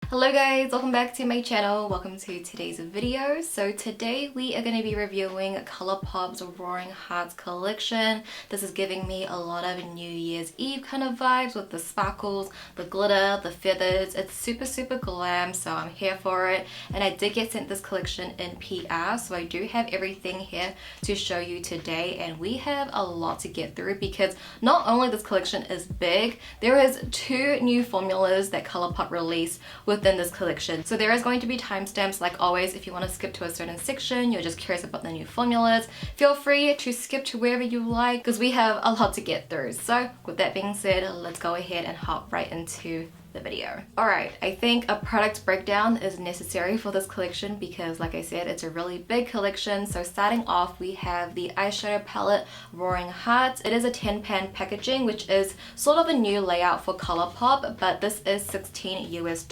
Hello guys, welcome back to my channel. Welcome to today's video. So today we are going to be reviewing COLOURPOP's Roaring Hearts collection. This is giving me a lot of New Year's Eve kind of vibes with the sparkles, the glitter, the feathers. It's super glam, so I'm here for it. And I did get sent this collection in PR, so I do have everything here to show you today. And we have a lot to get through because not only this collection is big, there is 2 new formulas that COLOURPOP released within this collection. So there is going to be timestamps like always. If you want to skip to a certain section, you're just curious about the new formulas, feel free to skip to wherever you like because we have a lot to get through. So with that being said, let's go ahead and hop right into the video. Alright, I think a product breakdown is necessary for this collection because like I said, it's a really big collection. So starting off, we have the eyeshadow palette Roaring Hearts. It is a 10-pan packaging, which is sort of a new layout for COLOURPOP, but this is $16 US.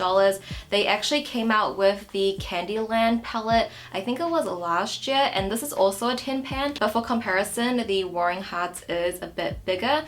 They actually came out with the Candyland palette, I think it was last year, and this is also a 10-pan, but for comparison, the Roaring Hearts is a bit bigger,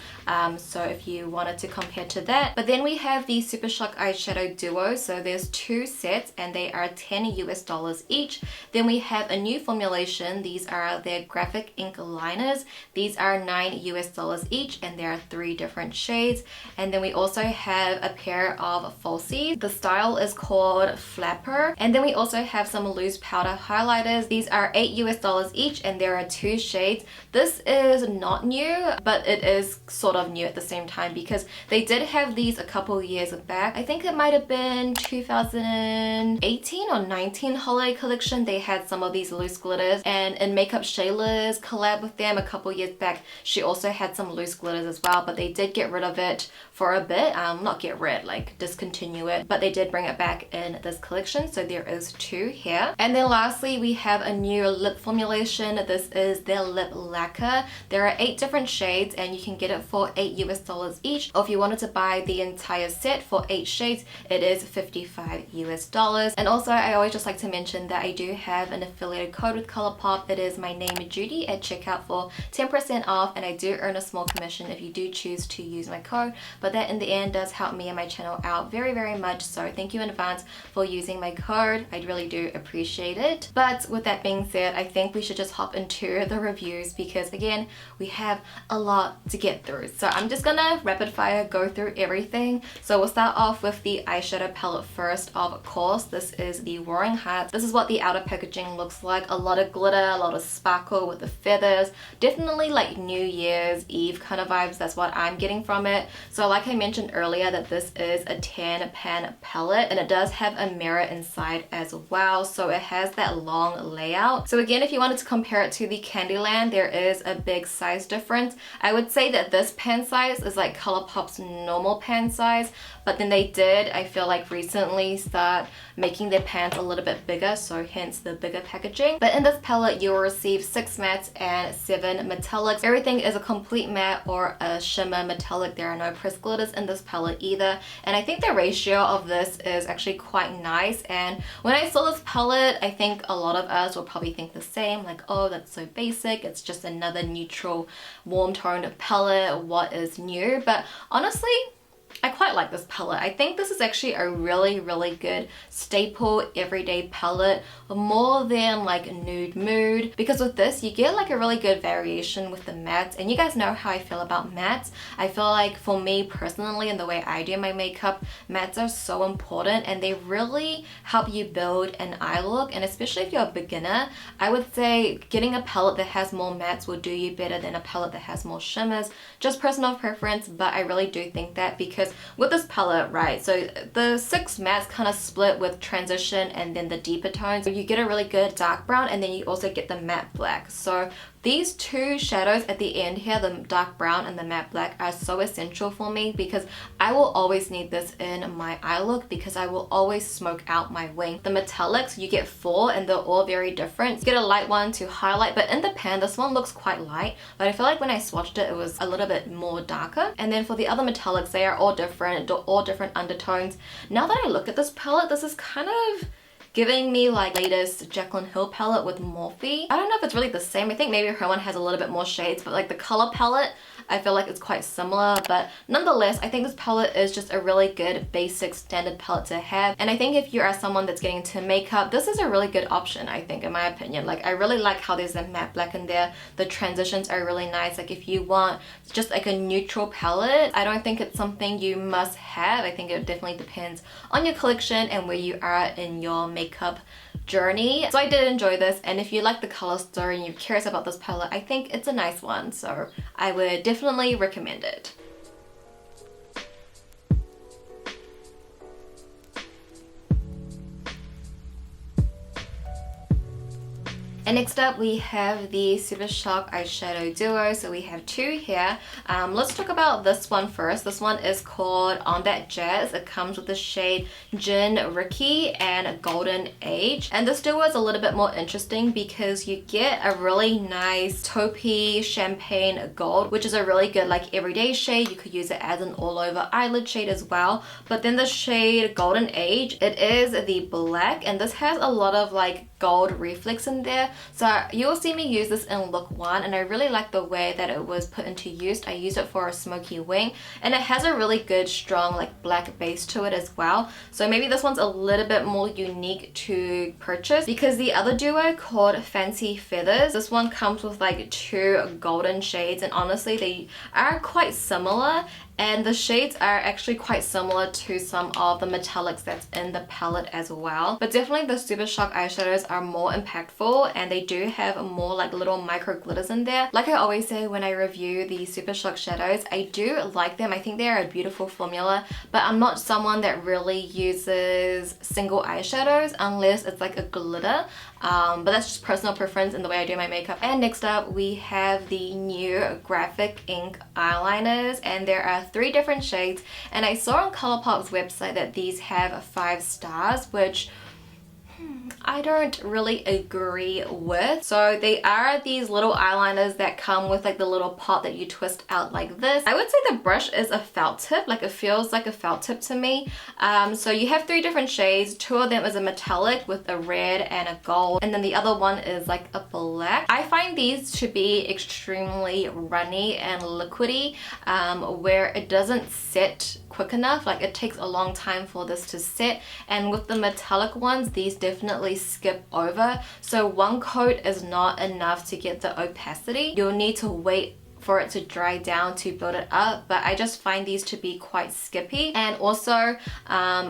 so if you wanted to compare to that. But then we have the Super Shock eyeshadow duo, so there's 2 sets and they are $10 US each. Then we have a new formulation. These are their graphic ink liners. These are $9 US each and there are 3 different shades. And then we also have a pair of falsies. The style is called Flapper. And then we also have some loose powder highlighters. These are $8 US each and there are 2 shades. This is not new, but it is sort of new at the same time because they did have these a couple years back. I think it might have been 2018 or 19 holiday collection. They had some of these loose glitters, and in Makeup Shayla's collab with them a couple years back, she also had some loose glitters as well, but they did get rid of it for a bit. Not get rid, like discontinue it, but they did bring it back in this collection, so there is 2 here. And then lastly, we have a new lip formulation. This is their lip lacquer. There are 8 different shades and you can get it for $8 US each, or if you wanted to buy the entire set for 8 shades, it is $55 US. And also, I always just like to mention that I do have an affiliated code with COLOURPOP. It is my name, Judy, at checkout for 10% off, and I do earn a small commission if you do choose to use my code, but that in the end does help me and my channel out very much, so thank you in advance for using my code. I really do appreciate it. But with that being said, I think we should just hop into the reviews because again, we have a lot to get through. So I'm just gonna rapid fire go through everything. So we'll start off with the eyeshadow palette first. Of course, this is the Roaring Hearts. This is what the outer packaging looks like. A lot of glitter, a lot of sparkle with the feathers. Definitely like New Year's Eve kind of vibes. That's what I'm getting from it. So like I mentioned earlier, that this is a 10-pan palette and it does have a mirror inside as well. So it has that long layout. So again, if you wanted to compare it to the Candyland, there is a big size difference. I would say that this pan size is like COLOURPOP's normal pan size, but then they did, I feel like recently, start making their pans a little bit bigger, so hence the bigger packaging. But in this palette, you will receive 6 mattes and 7 metallics. Everything is a complete matte or a shimmer metallic. There are no pressed glitters in this palette either. And I think the ratio of this is actually quite nice. And when I saw this palette, I think a lot of us will probably think the same, like, oh, that's so basic. It's just another neutral, warm toned palette. What is new? But honestly, I quite like this palette. I think this is actually a really good staple everyday palette, more than like nude mood, because with this you get like a really good variation with the mattes, and you guys know how I feel about mattes. I feel like for me personally and the way I do my makeup, mattes are so important and they really help you build an eye look, and especially if you're a beginner, I would say getting a palette that has more mattes will do you better than a palette that has more shimmers. Just personal preference, but I really do think that because with this palette, right, so the 6 mattes kind of split with transition and then the deeper tones. So you get a really good dark brown and then you also get the matte black. So these 2 shadows at the end here, the dark brown and the matte black, are so essential for me because I will always need this in my eye look because I will always smoke out my wing. The metallics, you get 4 and they're all very different. You get a light one to highlight, but in the pan, this one looks quite light, but I feel like when I swatched it, it was a little bit more darker. And then for the other metallics, they are all different undertones. Now that I look at this palette, this is kind of giving me like latest Jaclyn Hill palette with Morphe. I don't know if it's really the same. I think maybe her one has a little bit more shades, but like the color palette, I feel like it's quite similar, but nonetheless, I think this palette is just a really good basic standard palette to have. And I think if you are someone that's getting into makeup, this is a really good option, I think, in my opinion. Like, I really like how there's a matte black in there. The transitions are really nice. Like, if you want just like a neutral palette, I don't think it's something you must have. I think it definitely depends on your collection and where you are in your makeup journey. So I did enjoy this, and if you like the color story and you're curious about this palette, I think it's a nice one, so I would definitely recommend it. And next up we have the Super Shock eyeshadow duo. So we have two here. Let's talk about this one first. This one is called On That Jazz. It comes with the shade Gin Ricky and Golden Age. And this duo is a little bit more interesting because you get a really nice taupey champagne gold, which is a really good like everyday shade. You could use it as an all over eyelid shade as well. But then the shade Golden Age, it is the black, and this has a lot of like gold reflex in there. So you'll see me use this in look 1, and I really like the way that it was put into use. I used it for a smoky wing, and it has a really good strong like black base to it as well. So maybe this one's a little bit more unique to purchase, because the other duo called Fancy Feathers, this one comes with like 2 golden shades, and honestly they are quite similar. And the shades are actually quite similar to some of the metallics that's in the palette as well. But definitely the Super Shock eyeshadows are more impactful, and they do have more like little micro glitters in there. Like I always say when I review the Super Shock shadows, I do like them. I think they are a beautiful formula, but I'm not someone that really uses single eyeshadows unless it's like a glitter. But that's just personal preference in the way I do my makeup. And next up we have the new graphic ink eyeliners, and there are 3 different shades, and I saw on ColourPop's website that these have 5 stars, which I don't really agree with. So they are these little eyeliners that come with like the little pot that you twist out like this. I would say the brush is a felt tip, like it feels like a felt tip to me. So you have 3 different shades. 2 of them is a metallic with a red and a gold, and then the other one is like a black. I find these to be extremely runny and liquidy, where it doesn't set quick enough. Like it takes a long time for this to set, and with the metallic ones these definitely skip over. So 1 coat is not enough to get the opacity. You'll need to wait for it to dry down to build it up, but I just find these to be quite skippy, and also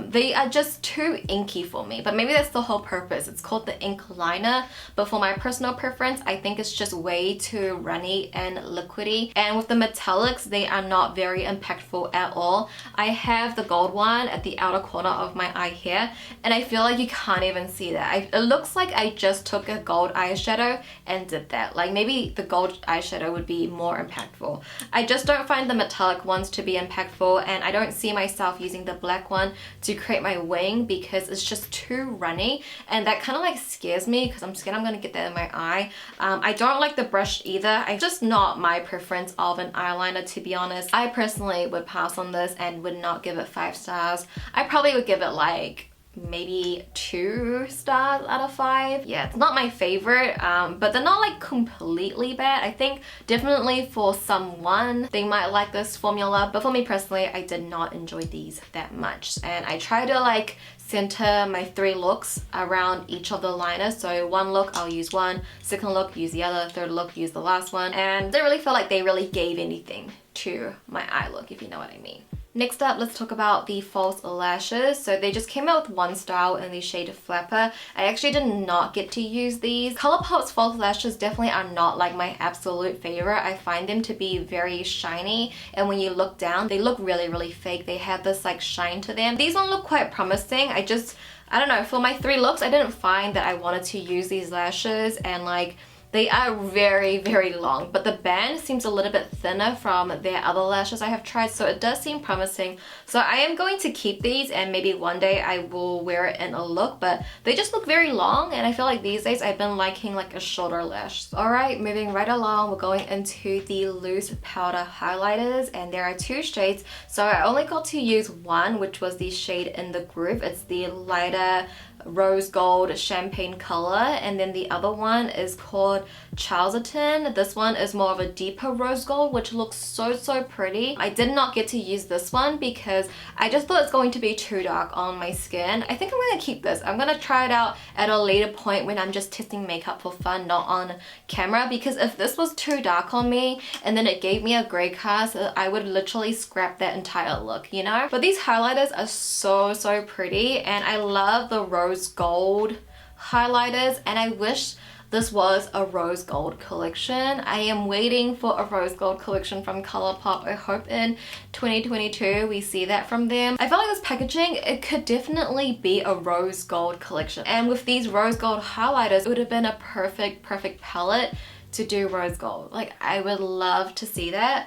they are just too inky for me. But maybe that's the whole purpose. It's called the ink liner, but for my personal preference I think it's just way too runny and liquidy. And with the metallics, they are not very impactful at all. I have the gold one at the outer corner of my eye here, and I feel like you can't even see that. It looks like I just took a gold eyeshadow and did that. Like maybe the gold eyeshadow would be more impactful. I just don't find the metallic ones to be impactful, and I don't see myself using the black one to create my wing because it's just too runny, and that kind of like scares me because I'm scared I'm gonna get that in my eye. I don't like the brush either. It's just not my preference of an eyeliner, to be honest. I personally would pass on this and would not give it 5 stars. I probably would give it like maybe 2 stars out of 5. Yeah, it's not my favorite, but they're not like completely bad. I think definitely for someone they might like this formula, but for me personally I did not enjoy these that much. And I try to like center my 3 looks around each of the liners. So 1 look I'll use one, 2nd look use the other, 3rd look use the last one, and I didn't really feel like they really gave anything to my eye look, if you know what I mean. Next up, let's talk about the false lashes. So they just came out with 1 style in the shade Flapper. I actually did not get to use these. ColourPop's false lashes definitely are not like my absolute favorite. I find them to be very shiny, and when you look down, they look really, really fake. They have this like shine to them. These one look quite promising. I don't know, for my 3 looks, I didn't find that I wanted to use these lashes, and like they are very, very long, but the band seems a little bit thinner from their other lashes I have tried, so it does seem promising. So I am going to keep these, and maybe one day I will wear it in a look, but they just look very long, and I feel like these days I've been liking like a shorter lash. Alright, moving right along, we're going into the loose powder highlighters, and there are 2 shades. So I only got to use 1, which was the shade In the Groove. It's the lighter rose gold champagne color, and then the other one is called Charleston. This one is more of a deeper rose gold, which looks so pretty. I did not get to use this one because I just thought it's going to be too dark on my skin. I think I'm going to keep this. I'm going to try it out at a later point when I'm just testing makeup for fun, not on camera, because if this was too dark on me and then it gave me a gray cast, I would literally scrap that entire look, you know? But these highlighters are so pretty, and I love the rose gold highlighters, and I wish this was a rose gold collection. I am waiting for a rose gold collection from ColourPop. I hope in 2022 we see that from them. I feel like this packaging, it could definitely be a rose gold collection. And with these rose gold highlighters, it would have been a perfect palette to do rose gold. Like, I would love to see that,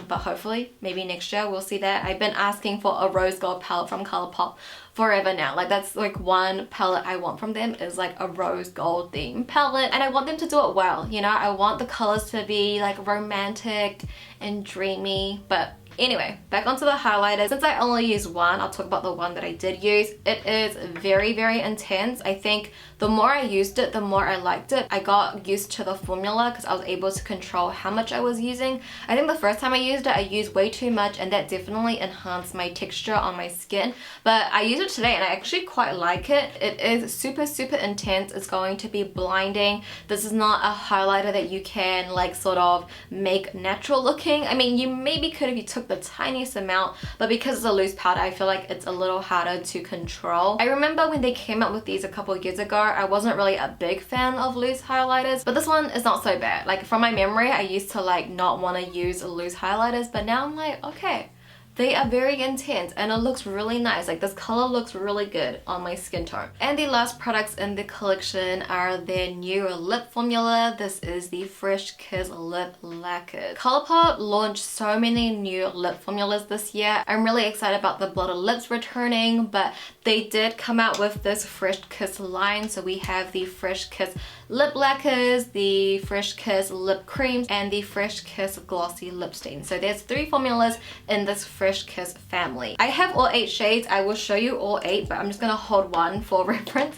but hopefully maybe next year we'll see that. I've been asking for a rose gold palette from ColourPop forever now. Like, that's like one palette I want from them, is like a rose gold theme palette, and I want them to do it well, you know? I want the colors to be like romantic and dreamy. But anyway, back onto the highlighters. Since I only used one, I'll talk about the one that I did use. It is very intense. I think the more I used it, the more I liked it. I got used to the formula because I was able to control how much I was using. I think the first time I used it, I used way too much, and that definitely enhanced my texture on my skin. But I used it today and I actually quite like it. It is super intense. It's going to be blinding. This is not a highlighter that you can like sort of make natural looking. I mean, you maybe could if you took the tiniest amount, but because it's a loose powder, I feel like it's a little harder to control. I remember when they came out with these a couple of years ago, I wasn't really a big fan of loose highlighters, but this one is not so bad. Like, from my memory, I used to like not want to use loose highlighters, but now I'm like, okay, they are very intense and it looks really nice. Like, this color looks really good on my skin tone. And the last products in the collection are their new lip formula. This is the Fresh Kiss Lip Lacquer. ColourPop launched so many new lip formulas this year. I'm really excited about the Blotted Lips returning, but they did come out with this Fresh Kiss line. So we have the Fresh Kiss Lip Lacquers, the Fresh Kiss Lip Creams, and the Fresh Kiss Glossy Lip Stain. So there's 3 formulas in this Fresh Kiss family. I have all 8 shades. I will show you all 8, but I'm just gonna hold one for reference.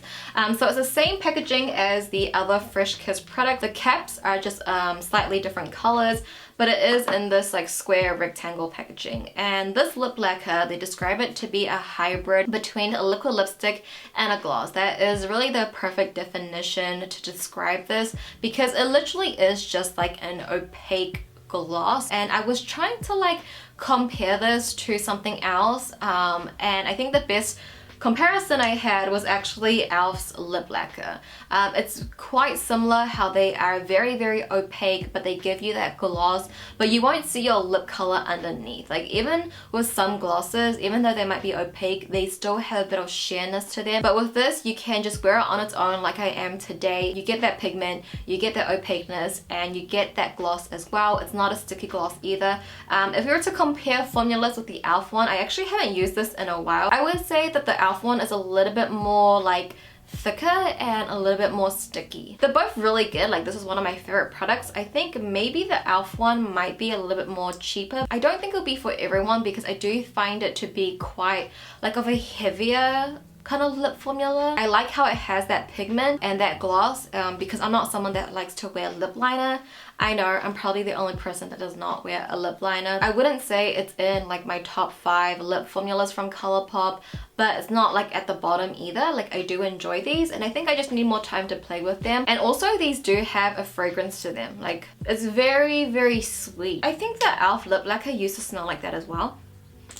So it's the same packaging as the other Fresh Kiss product. The caps are just slightly different colors, but it is in this like square rectangle packaging. And this lip lacquer, they describe it to be a hybrid between a liquid lipstick and a gloss. That is really the perfect definition to describe this, because it literally is just like an opaque gloss. And I was trying to like compare this to something else, and I think the best comparison I had was actually e.l.f.'s lip lacquer. It's quite similar how they are very opaque, but they give you that gloss, but you won't see your lip color underneath. Like, even with some glosses, even though they might be opaque, they still have a bit of sheerness to them. But with this, you can just wear it on its own like I am today. You get that pigment, you get that opaqueness, and you get that gloss as well. It's not a sticky gloss either. If we were to compare formulas with the e.l.f. one, I actually haven't used this in a while. I would say that the e.l.f. one is a little bit more like thicker and a little bit more sticky. They're both really good. Like, this is one of my favorite products. I think maybe the e.l.f. one might be a little bit more cheaper. I don't think it'll be for everyone, because I do find it to be quite like of a heavier kind of lip formula. I like how it has that pigment and that gloss, because I'm not someone that likes to wear lip liner. I know I'm probably the only person that does not wear a lip liner. I wouldn't say it's in like my top 5 lip formulas from ColourPop, but it's not like at the bottom either. Like, I do enjoy these, and I think I just need more time to play with them. And also, these do have a fragrance to them. Like, it's very sweet. I think the e.l.f. lip lacquer used to smell like that as well.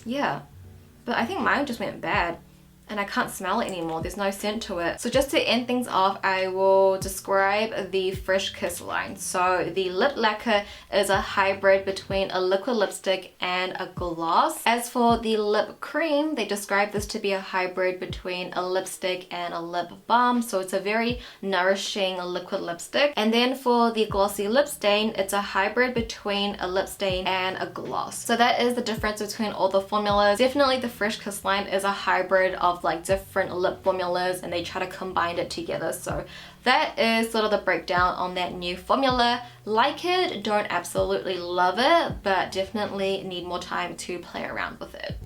Yeah, but I think mine just went bad, and I can't smell it anymore. There's no scent to it. So just to end things off, I will describe the Fresh Kiss line. So the lip lacquer is a hybrid between a liquid lipstick and a gloss. As for the lip cream, they describe this to be a hybrid between a lipstick and a lip balm. So it's a very nourishing liquid lipstick. And then for the glossy lip stain, it's a hybrid between a lip stain and a gloss. So that is the difference between all the formulas. Definitely the Fresh Kiss line is a hybrid of like different lip formulas, and they try to combine it together. So that is sort of the breakdown on that new formula. Like it, don't absolutely love it, but definitely need more time to play around with it.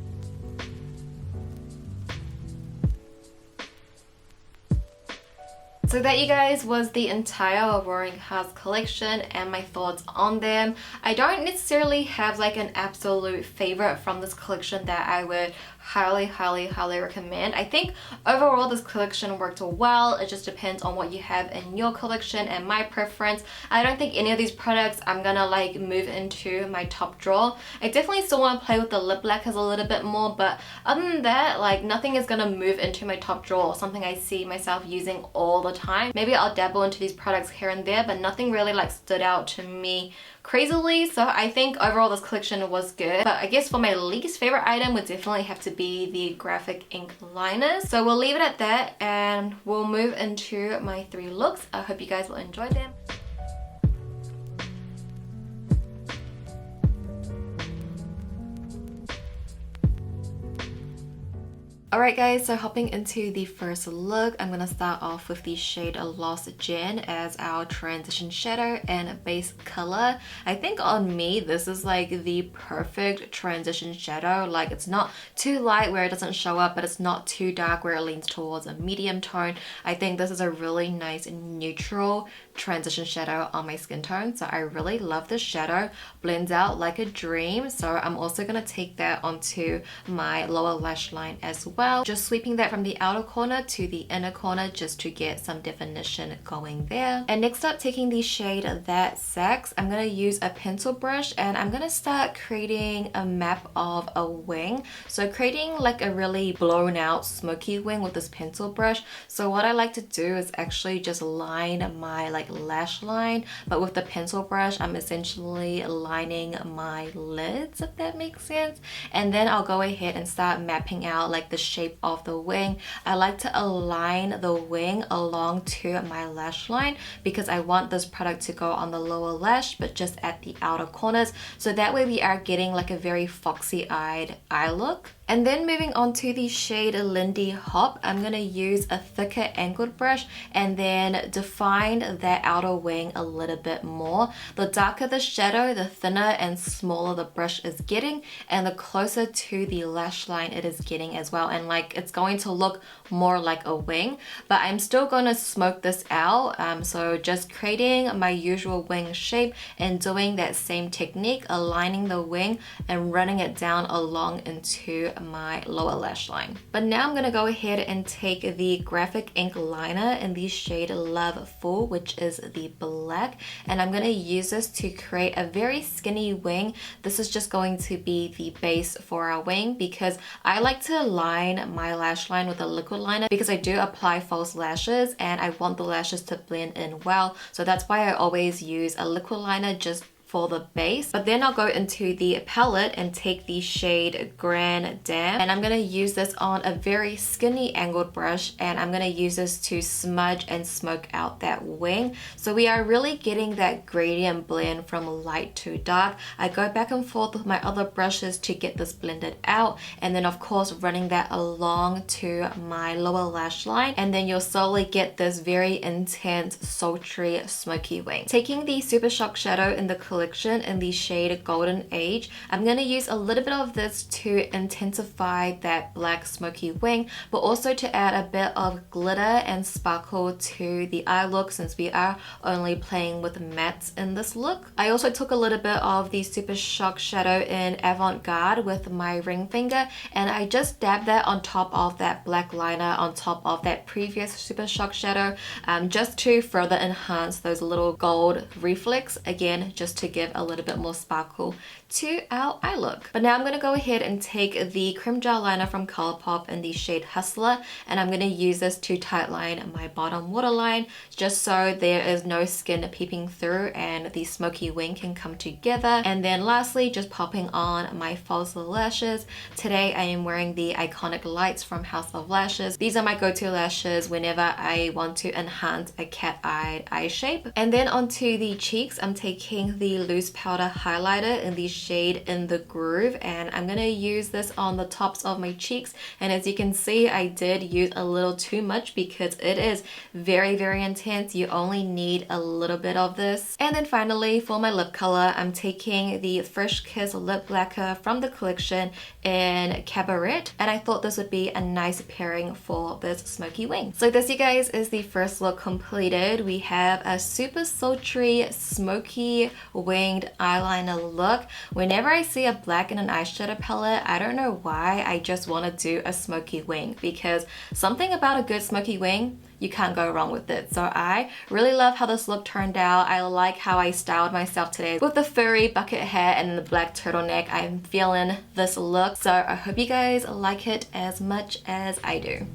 So that, you guys, was the entire Roaring Hearts collection and my thoughts on them. I don't necessarily have like an absolute favorite from this collection that I would highly recommend. I think overall this collection worked well. It just depends on what you have in your collection and my preference. I don't think any of these products I'm gonna like move into my top drawer. I definitely still want to play with the lip lacquers a little bit more, but other than that, like nothing is gonna move into my top drawer or something I see myself using all the time. Maybe I'll dabble into these products here and there, but nothing really like stood out to me crazily. So I think overall this collection was good, but I guess for my least favorite item would definitely have to be the graphic ink liners. So we'll leave it at that and we'll move into my 3 looks. I hope you guys will enjoy them. Alright guys, so hopping into the first look, I'm gonna start off with the shade Lost Gen as our transition shadow and base color. I think on me, this is like the perfect transition shadow. Like it's not too light where it doesn't show up, but it's not too dark where it leans towards a medium tone. I think this is a really nice neutral transition shadow on my skin tone. So I really love this shadow. Blends out like a dream. So I'm also gonna take that onto my lower lash line as well. Just sweeping that from the outer corner to the inner corner just to get some definition going there. And next up, taking the shade That Sex, I'm going to use a pencil brush and I'm going to start creating a map of a wing. So creating like a really blown out smoky wing with this pencil brush. So what I like to do is actually just line my like lash line, but with the pencil brush I'm essentially lining my lids, if that makes sense. And then I'll go ahead and start mapping out like the shape of the wing. I like to align the wing along to my lash line because I want this product to go on the lower lash but just at the outer corners, so that way we are getting like a very foxy-eyed eye look. And then moving on to the shade Lindy Hop, I'm going to use a thicker angled brush and then define that outer wing a little bit more. The darker the shadow, the thinner and smaller the brush is getting, and the closer to the lash line it is getting as well. And like it's going to look more like a wing, but I'm still going to smoke this out. So just creating my usual wing shape and doing that same technique, aligning the wing and running it down along into my lower lash line. But now I'm gonna go ahead and take the graphic ink liner in the shade Love Full, which is the black, and I'm gonna use this to create a very skinny wing. This is just going to be the base for our wing because I like to line my lash line with a liquid liner because I do apply false lashes and I want the lashes to blend in well. So that's why I always use a liquid liner just for the base. But then I'll go into the palette and take the shade Grand Dam, and I'm going to use this on a very skinny angled brush, and I'm going to use this to smudge and smoke out that wing. So we are really getting that gradient blend from light to dark. I go back and forth with my other brushes to get this blended out, and then of course running that along to my lower lash line, and then you'll slowly get this very intense sultry smoky wing. Taking the Super Shock shadow in the collection in the shade Golden Age, I'm going to use a little bit of this to intensify that black smoky wing, but also to add a bit of glitter and sparkle to the eye look since we are only playing with mattes in this look. I also took a little bit of the Super Shock shadow in Avant Garde with my ring finger, and I just dabbed that on top of that black liner on top of that previous Super Shock shadow, just to further enhance those little gold reflex, again just to give a little bit more sparkle to our eye look. But now I'm going to go ahead and take the Creme Gel Liner from ColourPop in the shade Hustla, and I'm going to use this to tightline my bottom waterline just so there is no skin peeping through and the smoky wing can come together. And then lastly, just popping on my false lashes. Today I am wearing the Iconic Lights from House of Lashes. These are my go-to lashes whenever I want to enhance a cat-eyed eye shape. And then onto the cheeks, I'm taking the the loose powder highlighter in the shade In the Groove, and I'm gonna use this on the tops of my cheeks. And as you can see, I did use a little too much because it is very, very intense. You only need a little bit of this. And then finally, for my lip color, I'm taking the Fresh Kiss lip lacquer from the collection in Cabaret, and I thought this would be a nice pairing for this smoky wing. So this, you guys, is the first look completed. We have a super sultry, smoky winged eyeliner look. Whenever I see a black in an eyeshadow palette, I don't know why, I just want to do a smoky wing, because something about a good smoky wing, you can't go wrong with it. So I really love how this look turned out. I like how I styled myself today with the furry bucket hat and the black turtleneck. I'm feeling this look. So I hope you guys like it as much as I do.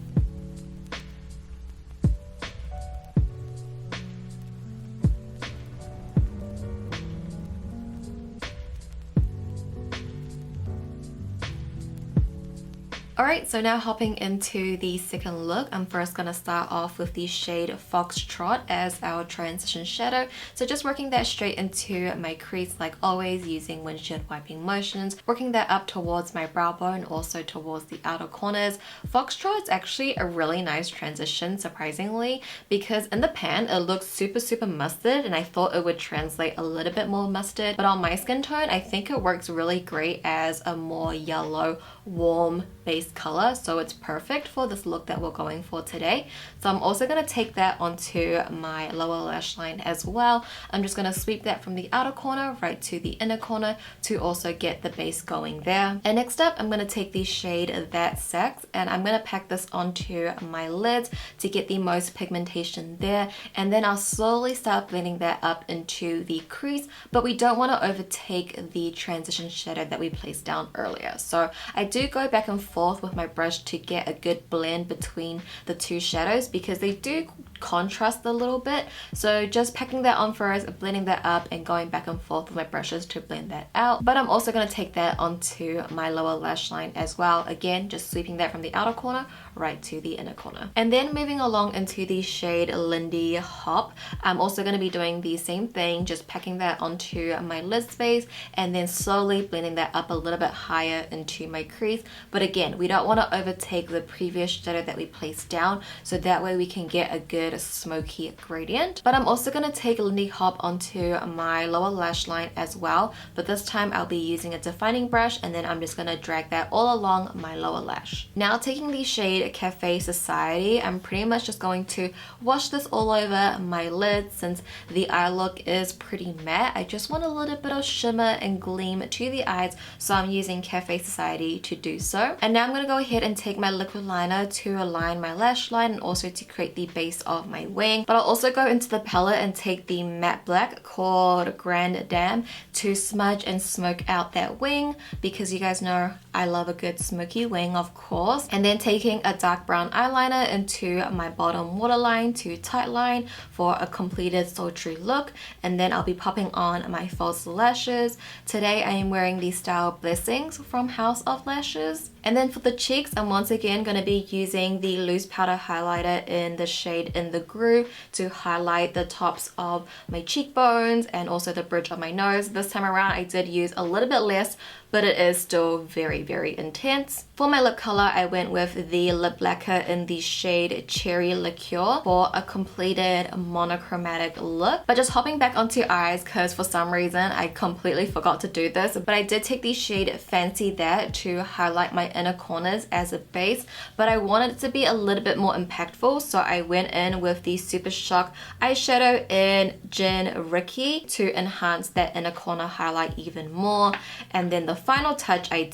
Alright, so now hopping into the second look, I'm first going to start off with the shade Foxtrot as our transition shadow. So just working that straight into my crease like always, using windshield wiping motions, working that up towards my brow bone, also towards the outer corners. Foxtrot's actually a really nice transition, surprisingly, because in the pan it looks super mustard, and I thought it would translate a little bit more mustard, but on my skin tone I think it works really great as a more yellow, warm base color, so it's perfect for this look that we're going for today. So I'm also going to take that onto my lower lash line as well. I'm just going to sweep that from the outer corner right to the inner corner to also get the base going there. And next up, I'm going to take the shade That Sex, and I'm going to pack this onto my lids to get the most pigmentation there, and then I'll slowly start blending that up into the crease, but we don't want to overtake the transition shadow that we placed down earlier. So I do go back and forth with my brush to get a good blend between the two shadows, because they do contrast a little bit. So just packing that on first, blending that up, and going back and forth with my brushes to blend that out. But I'm also going to take that onto my lower lash line as well. Again, just sweeping that from the outer corner right to the inner corner. And then moving along into the shade Lindy Hop, I'm also going to be doing the same thing, just packing that onto my lid space and then slowly blending that up a little bit higher into my crease. But again, we don't want to overtake the previous shadow that we placed down, so that way we can get a good smoky gradient. But I'm also going to take Lindy Hop onto my lower lash line as well, but this time I'll be using a defining brush, and then I'm just going to drag that all along my lower lash. Now taking the shade Cafe Society, I'm pretty much just going to wash this all over my lid. Since the eye look is pretty matte, I just want a little bit of shimmer and gleam to the eyes, so I'm using Cafe Society to do so. And now I'm going to go ahead and take my liquid liner to align my lash line and also to create the base of my wing. But I'll also go into the palette and take the matte black called Grand Dame to smudge and smoke out that wing, because you guys know I love a good smoky wing, of course. And then taking a dark brown eyeliner into my bottom waterline to tightline for a completed sultry look. And then I'll be popping on my false lashes. Today I am wearing the style Blessings from House of Lashes. And then for the cheeks, I'm once again going to be using the loose powder highlighter in the shade In the Groove to highlight the tops of my cheekbones and also the bridge of my nose. This time around I did use a little bit less, but it is still very intense. For my lip color, I went with the lip lacquer in the shade Cherry Liqueur for a completed monochromatic look. But just hopping back onto eyes, because for some reason I completely forgot to do this, but I did take the shade Fancy That to highlight my inner corners as a base, but I wanted it to be a little bit more impactful, so I went in with the Super Shock eyeshadow in Gin Ricky to enhance that inner corner highlight even more. And then the final touch I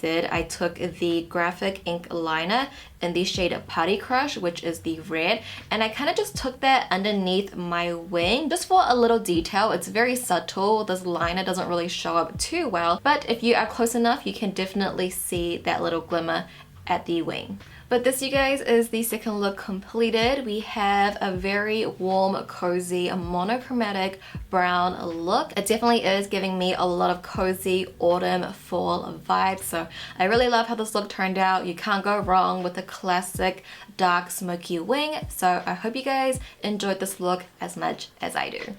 took the graphic ink liner in the shade Party Crush, which is the red, and I kind of just took that underneath my wing just for a little detail. It's very subtle. This liner doesn't really show up too well, but if you are close enough, you can definitely see that little glimmer at the wing. But this, you guys, is the second look completed. We have a very warm, cozy, monochromatic brown look. It definitely is giving me a lot of cozy autumn fall vibes. So I really love how this look turned out. You can't go wrong with a classic dark smoky wing. So I hope you guys enjoyed this look as much as I do.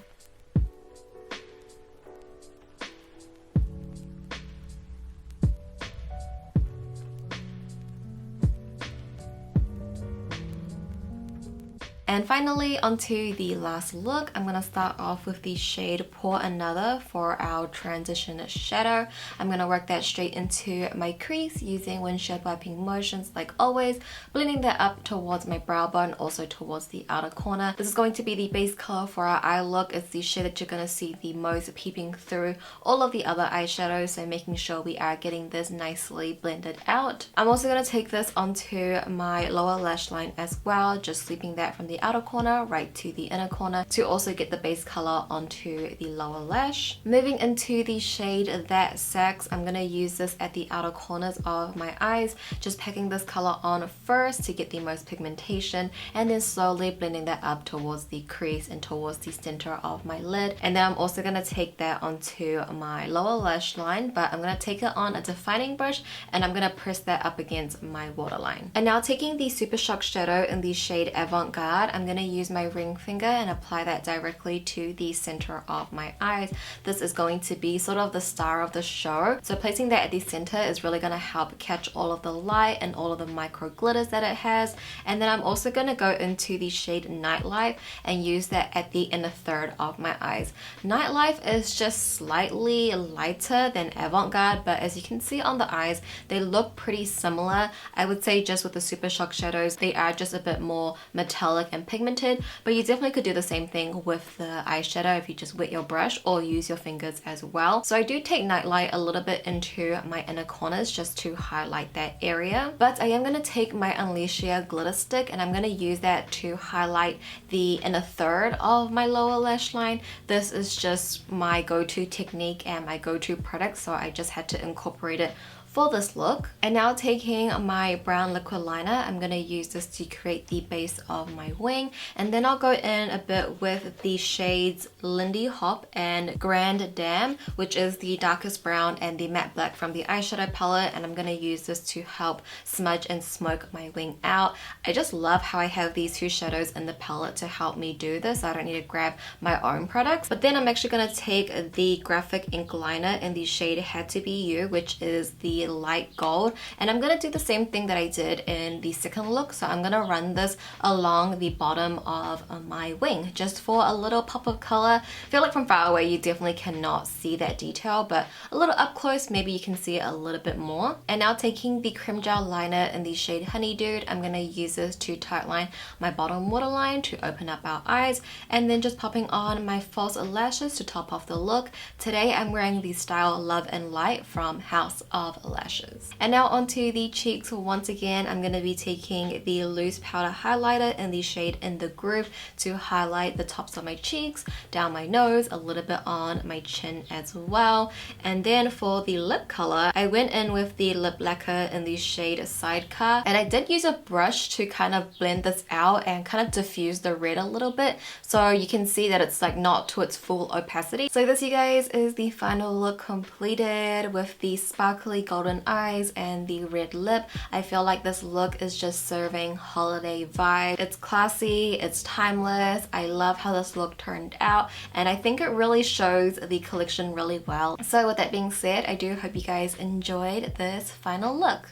And finally, onto the last look, I'm going to start off with the shade Pour Another for our transition shadow. I'm going to work that straight into my crease using windshield wiping motions like always, blending that up towards my brow bone, also towards the outer corner. This is going to be the base color for our eye look. It's the shade that you're going to see the most peeping through all of the other eyeshadows, so making sure we are getting this nicely blended out. I'm also going to take this onto my lower lash line as well, just sweeping that from the outer corner right to the inner corner to also get the base color onto the lower lash. Moving into the shade That Sex, I'm going to use this at the outer corners of my eyes, just packing this color on first to get the most pigmentation, and then slowly blending that up towards the crease and towards the center of my lid. And then I'm also going to take that onto my lower lash line, but I'm going to take it on a defining brush and I'm going to press that up against my waterline. And now taking the Super Shock shadow in the shade Avant Garde, I'm going to use my ring finger and apply that directly to the center of my eyes. This is going to be sort of the star of the show, so placing that at the center is really going to help catch all of the light and all of the micro glitters that it has. And then I'm also going to go into the shade Nightlife and use that at the inner third of my eyes. Nightlife is just slightly lighter than Avant Garde, but as you can see on the eyes, they look pretty similar. I would say just with the Super Shock shadows, they are just a bit more metallic and pigmented, but you definitely could do the same thing with the eyeshadow if you just wet your brush or use your fingers as well. So I do take Nightlight a little bit into my inner corners just to highlight that area, but I am going to take my Unleashia glitter stick and I'm going to use that to highlight the inner third of my lower lash line. This is just my go-to technique and my go-to product, so I just had to incorporate it for this look. And now taking my brown liquid liner, I'm going to use this to create the base of my wing, and then I'll go in a bit with the shades Lindy Hop and Grand Dam, which is the darkest brown and the matte black from the eyeshadow palette, and I'm going to use this to help smudge and smoke my wing out. I just love how I have these two shadows in the palette to help me do this, so I don't need to grab my own products. But then I'm actually going to take the graphic ink liner in the shade Had to Be You, which is the light gold, and I'm going to do the same thing that I did in the second look. So I'm going to run this along the bottom of my wing just for a little pop of color. I feel like from far away you definitely cannot see that detail, but a little up close maybe you can see it a little bit more. And now taking the Creme Gel liner in the shade Honey Dude, I'm going to use this to tightline my bottom waterline to open up our eyes, and then just popping on my false lashes to top off the look. Today I'm wearing the style Love and Light from House of Lashes. And now onto the cheeks. Once again, I'm going to be taking the loose powder highlighter in the shade In the Groove to highlight the tops of my cheeks, down my nose, a little bit on my chin as well. And then for the lip color, I went in with the lip lacquer in the shade Sidecar, and I did use a brush to kind of blend this out and kind of diffuse the red a little bit, so you can see that it's like not to its full opacity. So this, you guys, is the final look completed with the sparkly golden eyes and the red lip. I feel like this look is just serving holiday vibe. It's classy, it's timeless. I love how this look turned out, and I think it really shows the collection really well. So with that being said, I do hope you guys enjoyed this final look.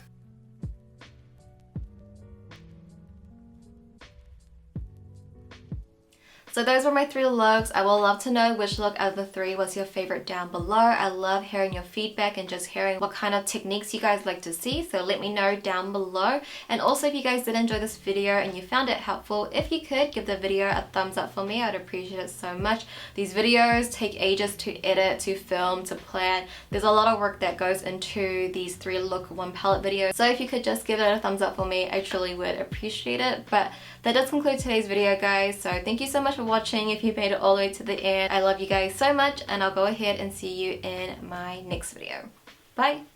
So those were my 3 looks. I will love to know which look out of the 3 was your favorite down below. I love hearing your feedback and just hearing what kind of techniques you guys like to see, so let me know down below. And also, if you guys did enjoy this video and you found it helpful, if you could give the video a thumbs up for me, I'd appreciate it so much. These videos take ages to edit, to film, to plan. There's a lot of work that goes into these 3 look 1 palette videos, so if you could just give it a thumbs up for me, I truly would appreciate it. But that does conclude today's video, guys, so thank you so much for watching. If you made it all the way to the end, I love you guys so much, and I'll go ahead and see you in my next video. Bye!